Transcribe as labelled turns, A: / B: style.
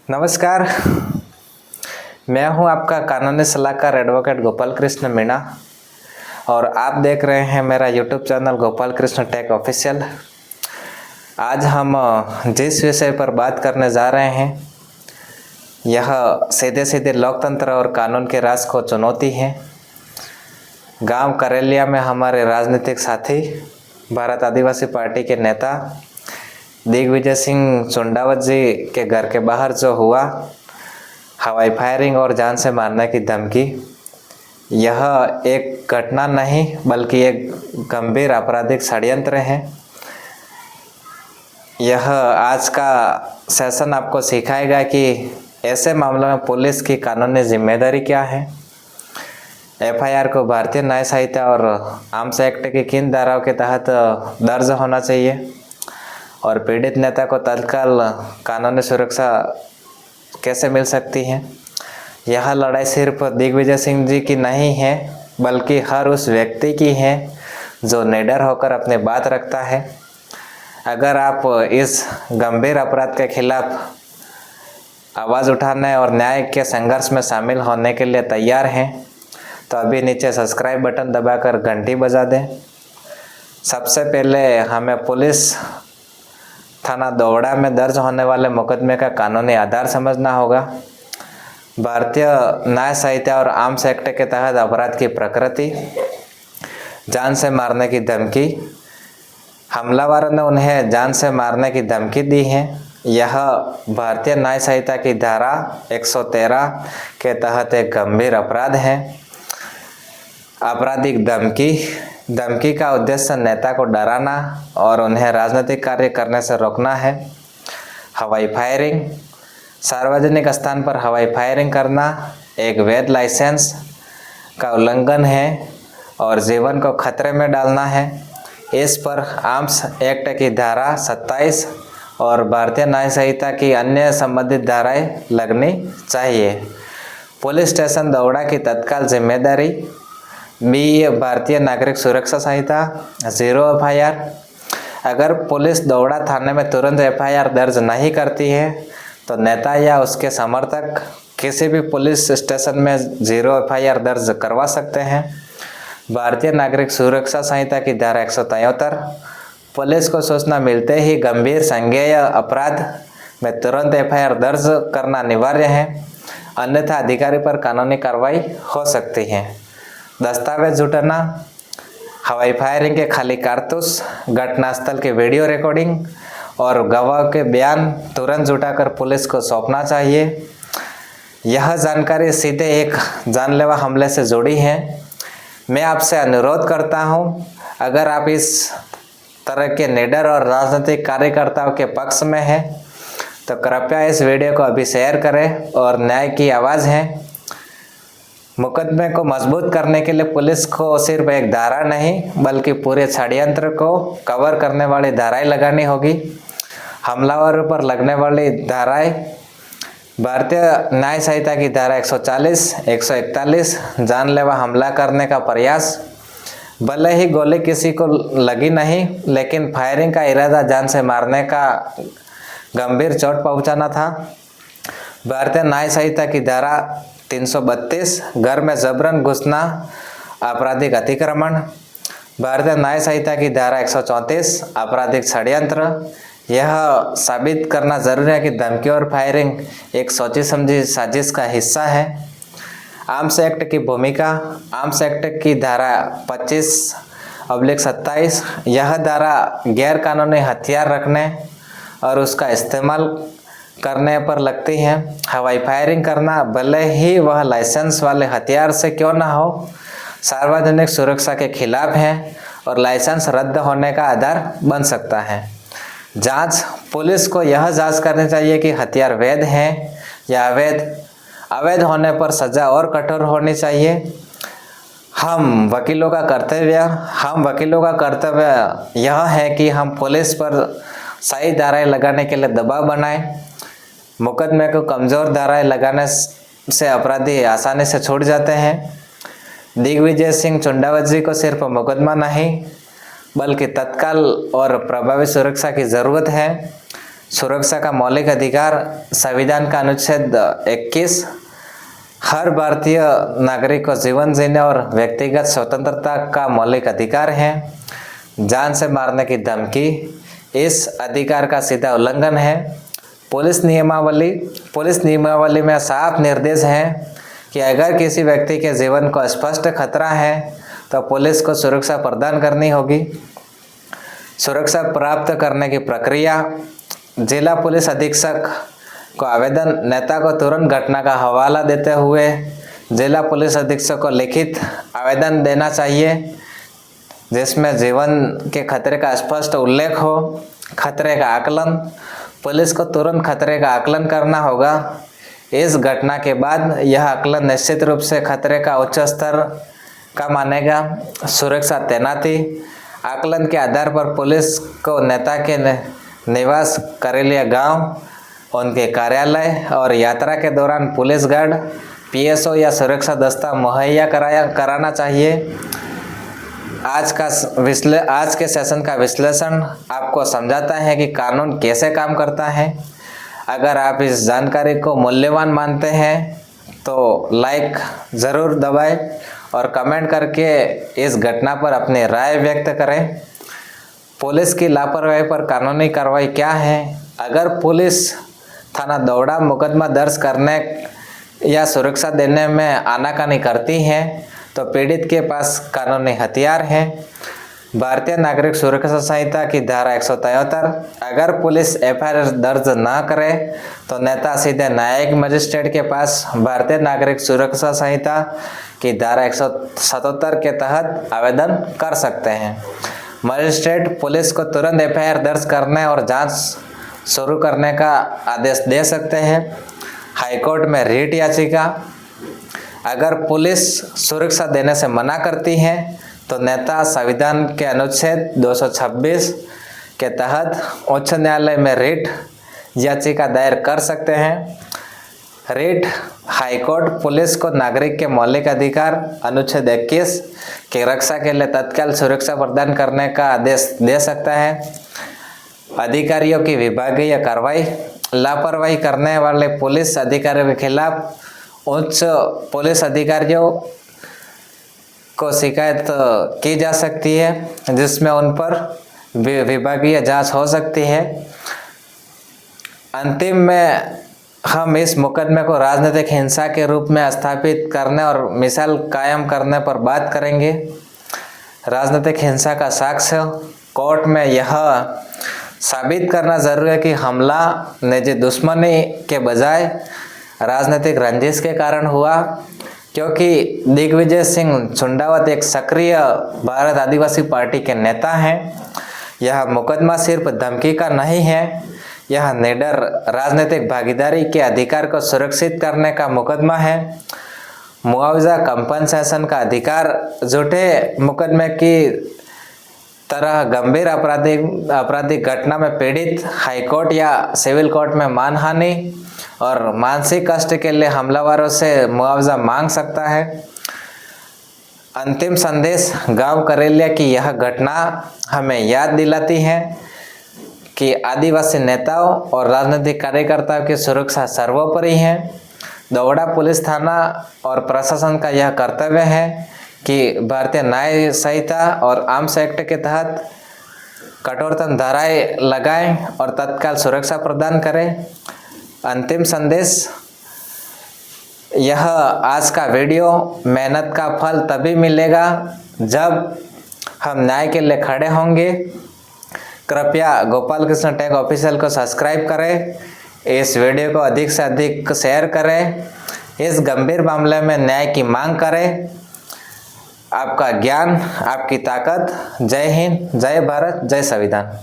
A: नमस्कार। मैं हूं आपका कानूनी सलाहकार एडवोकेट गोपाल कृष्ण मीणा और आप देख रहे हैं मेरा YouTube channel Gopal Krishna tech official. आज हम जिस विषय पर बात करने जा रहे हैं यह सीधे सीधे लोकतंत्र और कानून के राज को चुनौती है। गांव करेलिया में हमारे राजनीतिक साथी भारत आदिवासी पार्टी के नेता दिग्विजय सिंह चुंडावत जी के घर के बाहर जो हुआ हवाई फायरिंग और जान से मारने की धमकी, यह एक घटना नहीं बल्कि एक गंभीर आपराधिक षड्यंत्र है। यह आज का सेशन आपको सिखाएगा कि ऐसे मामलों में पुलिस की कानूनी जिम्मेदारी क्या है, एफआईआर को भारतीय न्याय संहिता और आर्म्स एक्ट की किन धाराओं के तहत दर्ज होना चाहिए और पीड़ित नेता को तत्काल कानूनी सुरक्षा कैसे मिल सकती है। यह लड़ाई सिर्फ दिग्विजय सिंह जी की नहीं है बल्कि हर उस व्यक्ति की है जो निडर होकर अपनी बात रखता है। अगर आप इस गंभीर अपराध के खिलाफ आवाज़ उठाने और न्याय के संघर्ष में शामिल होने के लिए तैयार हैं तो अभी नीचे सब्सक्राइब बटन दबाकर घंटी बजा दें। सबसे पहले हमें पुलिस थाना दोवड़ा में दर्ज होने वाले मुकदमे का कानूनी आधार समझना होगा। भारतीय न्याय संहिता और आर्म्स एक्ट के तहत अपराध की प्रकृति, जान से मारने की धमकी, हमलावर ने उन्हें जान से मारने की धमकी दी है, यह भारतीय न्याय संहिता की धारा 113 के तहत एक गंभीर अपराध है। आपराधिक धमकी का उद्देश्य नेता को डराना और उन्हें राजनीतिक कार्य करने से रोकना है। हवाई फायरिंग, सार्वजनिक स्थान पर हवाई फायरिंग करना एक वैध लाइसेंस का उल्लंघन है और जीवन को खतरे में डालना है। इस पर आर्म्स एक्ट की धारा 27 और भारतीय न्याय संहिता की अन्य संबंधित धाराएं लगनी चाहिए। पुलिस स्टेशन दोवड़ा की तत्काल जिम्मेदारी बी भारतीय नागरिक सुरक्षा संहिता 0 एफआईआर। अगर पुलिस दोवड़ा थाने में तुरंत एफआईआर दर्ज नहीं करती है तो नेता या उसके समर्थक किसी भी पुलिस स्टेशन में 0 एफआईआर दर्ज करवा सकते हैं। भारतीय नागरिक सुरक्षा संहिता की धारा 173, पुलिस को सूचना मिलते ही गंभीर संज्ञेय अपराध में तुरंत एफआईआर दर्ज करना अनिवार्य है, अन्यथा अधिकारी पर कानूनी कार्रवाई हो सकती है। दस्तावेज जुटाना, हवाई फायरिंग के खाली कारतूस, घटनास्थल की वीडियो रिकॉर्डिंग और गवाह के बयान तुरंत जुटाकर पुलिस को सौंपना चाहिए। यह जानकारी सीधे एक जानलेवा हमले से जुड़ी है। मैं आपसे अनुरोध करता हूं, अगर आप इस तरह के निडर और राजनीतिक कार्यकर्ताओं के पक्ष में हैं तो कृपया इस वीडियो को अभी शेयर करें और न्याय की आवाज़ है। मुकदमे को मजबूत करने के लिए पुलिस को सिर्फ एक धारा नहीं बल्कि पूरे षड्यंत्र को कवर करने वाली धाराएं लगानी होगी। हमलावरों पर लगने वाली धाराएं भारतीय न्याय संहिता की धारा 140, 141, जानलेवा हमला करने का प्रयास, भले ही गोली किसी को लगी नहीं लेकिन फायरिंग का इरादा जान से मारने का गंभीर चोट पहुंचाना था। भारतीय न्याय संहिता की धारा 332, घर में जबरन घुसना आपराधिक अतिक्रमण, भारतीय न्याय संहिता की धारा 134, आपराधिक षड्यंत्र। यह साबित करना जरूरी है कि धमकी और फायरिंग एक सोची समझी साजिश का हिस्सा है। आर्म्स एक्ट की भूमिका, आर्म्स एक्ट की धारा 25/27, यह धारा गैर कानूनी हथियार रखने और उसका इस्तेमाल करने पर लगती है। हवाई फायरिंग करना, भले ही वह लाइसेंस वाले हथियार से क्यों ना हो, सार्वजनिक सुरक्षा के खिलाफ है और लाइसेंस रद्द होने का आधार बन सकता है। जांच, पुलिस को यह जांच करनी चाहिए कि हथियार वैध हैं या अवैध। अवैध होने पर सजा और कठोर होनी चाहिए। हम वकीलों का कर्तव्य यह है कि हम पुलिस पर सही धाराएं लगाने के लिए दबाव बनाएं। मुकदमे को कमज़ोर धाराएं लगाने से अपराधी आसानी से छूट जाते हैं। दिग्विजय सिंह चुंडावत जी को सिर्फ मुकदमा नहीं बल्कि तत्काल और प्रभावी सुरक्षा की ज़रूरत है। सुरक्षा का मौलिक अधिकार संविधान का अनुच्छेद 21 हर भारतीय नागरिक को जीवन जीने और व्यक्तिगत स्वतंत्रता का मौलिक अधिकार है। जान से मारने की धमकी इस अधिकार का सीधा उल्लंघन है। पुलिस नियमावली में साफ निर्देश है कि अगर किसी व्यक्ति के जीवन को स्पष्ट खतरा है तो पुलिस को सुरक्षा प्रदान करनी होगी। सुरक्षा प्राप्त करने की प्रक्रिया: जिला पुलिस अधीक्षक को आवेदन नेता को तुरंत घटना का हवाला देते हुए जिला पुलिस अधीक्षक को लिखित आवेदन देना चाहिए जिसमें जीवन के खतरे का स्पष्ट उल्लेख हो। खतरे का आकलन: पुलिस को तुरंत खतरे का आकलन करना होगा। इस घटना के बाद यह आकलन निश्चित रूप से खतरे का उच्च स्तर का मानेगा। सुरक्षा तैनाती: आकलन के आधार पर पुलिस को नेता के निवास, कार्यालय, गांव, उनके कार्यालय और यात्रा के दौरान पुलिस गार्ड, पीएसओ या सुरक्षा दस्ता मुहैया कराना चाहिए। आज के सेशन का विश्लेषण आपको समझाता है कि कानून कैसे काम करता है। अगर आप इस जानकारी को मूल्यवान मानते हैं तो लाइक ज़रूर दबाएं और कमेंट करके इस घटना पर अपनी राय व्यक्त करें। पुलिस की लापरवाही पर कानूनी कार्रवाई क्या है? अगर पुलिस थाना दौड़ा मुकदमा दर्ज करने या सुरक्षा देने में आनाकानी करती है तो पीड़ित के पास कानूनी हथियार है। भारतीय नागरिक सुरक्षा संहिता की धारा 173, अगर पुलिस एफआईआर दर्ज न करे तो नेता सीधे न्यायिक मजिस्ट्रेट के पास भारतीय नागरिक सुरक्षा संहिता की धारा 177 के तहत आवेदन कर सकते हैं। मजिस्ट्रेट पुलिस को तुरंत एफआईआर दर्ज करने और जांच शुरू करने का आदेश दे सकते हैं। हाईकोर्ट में रिट याचिका: अगर पुलिस सुरक्षा देने से मना करती है तो नेता संविधान के अनुच्छेद 226 के तहत उच्च न्यायालय में रिट याचिका दायर कर सकते हैं। रिट: हाईकोर्ट पुलिस को नागरिक के मौलिक अधिकार अनुच्छेद 21 की रक्षा के लिए तत्काल सुरक्षा प्रदान करने का आदेश दे सकता है। अधिकारियों की विभागीय कार्रवाई: लापरवाही करने वाले पुलिस अधिकारियों के खिलाफ उच्च पुलिस अधिकारियों को शिकायत की जा सकती है जिसमें उन पर विभागीय जांच हो सकती है। अंतिम में हम इस मुकदमे को राजनीतिक हिंसा के रूप में स्थापित करने और मिसाल कायम करने पर बात करेंगे। राजनीतिक हिंसा का साक्ष्य: कोर्ट में यह साबित करना जरूरी है कि हमला निजी दुश्मनी के बजाय राजनीतिक रंजिश के कारण हुआ, क्योंकि दिग्विजय सिंह चुंडावत एक सक्रिय भारत आदिवासी पार्टी के नेता हैं। यह मुकदमा सिर्फ धमकी का नहीं है, यह निडर राजनीतिक भागीदारी के अधिकार को सुरक्षित करने का मुकदमा है। मुआवजा कंपनसेशन का अधिकार: झूठे मुकदमे की तरह गंभीर आपराधिक घटना में पीड़ित हाईकोर्ट या सिविल कोर्ट में मानहानि और मानसिक कष्ट के लिए हमलावरों से मुआवजा मांग सकता है। अंतिम संदेश: गांव करेलिया की यह घटना हमें याद दिलाती है कि आदिवासी नेताओं और राजनीतिक कार्यकर्ताओं की सुरक्षा सर्वोपरि है। दौड़ा पुलिस थाना और प्रशासन का यह कर्तव्य है कि भारतीय न्याय संहिता और आर्म्स एक्ट के तहत कठोरतम धाराएं लगाएं और तत्काल सुरक्षा प्रदान करें। अंतिम संदेश: यह आज का वीडियो मेहनत का फल तभी मिलेगा जब हम न्याय के लिए खड़े होंगे। कृपया गोपाल कृष्ण टेक ऑफिशियल को सब्सक्राइब करें, इस वीडियो को अधिक से अधिक शेयर करें, इस गंभीर मामले में न्याय की मांग करें। आपका ज्ञान आपकी ताकत। जय हिंद, जय भारत, जय संविधान।